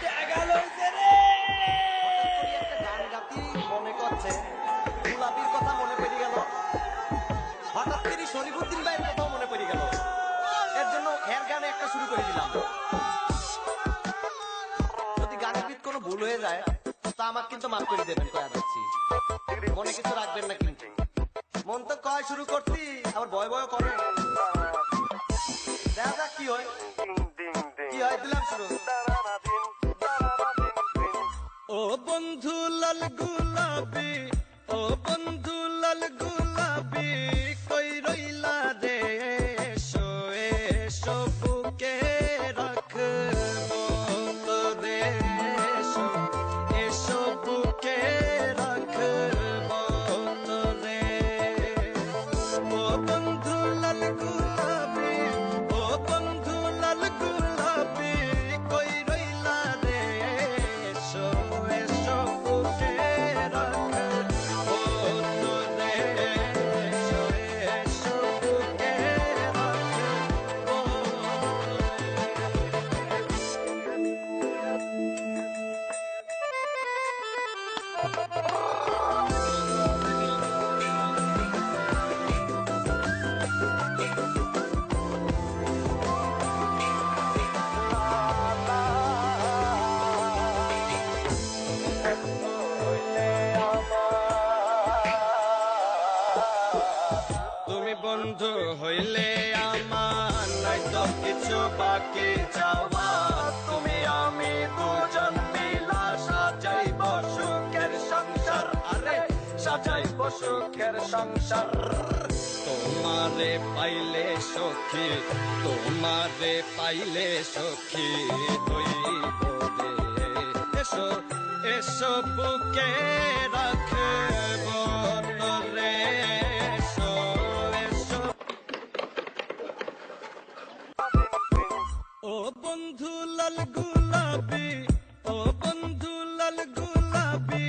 টাকা লইছে রে। হঠাৎ করে একটা গান গাতি মনে করছে, গোলাপির কথা মনে পড়ে গেল, হঠাৎ করে শরীফুদ্দিন ভাইয়ের কথাও মনে পড়ে গেল। এর জন্য এর গানে একটা শুরু করে দিলাম। যদি গানের ভিত কোনো ভুল হয়ে যায় তা আমার কিন্তু মাফ করে দেবেন, কয়া যাচ্ছি, মনে কিছু রাখবেন না কিন্তু। মন তো কয় শুরু করছি, আবার ভয় ভয় করে, দেখা যাক কি হয়। কি হয়, দিলাম শুরু। ও বন্ধু লাল গুলাবি, ও বন্ধু লাল গুলাবি, কই রইলা রে? এসো এসো বুকে রাখবো তোরে, এসো এসো বুকে রাখবো তোরে। ও বন্ধু লাল গুলাবি, ও বন্ধু লাল গুলাবি, কই রইলা রে? এসো এসো বুকে রাখবো তোরে, এসো এসো বুকে রাখবো তুমি বন্ধু হইলে আমার নাই তো কিছু বাকি যাওয়া। তুমি আমি দুজন মিলা সাজাইব সুখের সংসার, আরে সাজাইব সুখের সংসার। তোমারে পাইলে সখী, তোমারে পাইলে সখী হইব রে। এসো এসো বুকে রাখব তোরে, এসো এসো। ও বন্ধু লাল গুলাবি, ও বন্ধু লাল গুলাবি,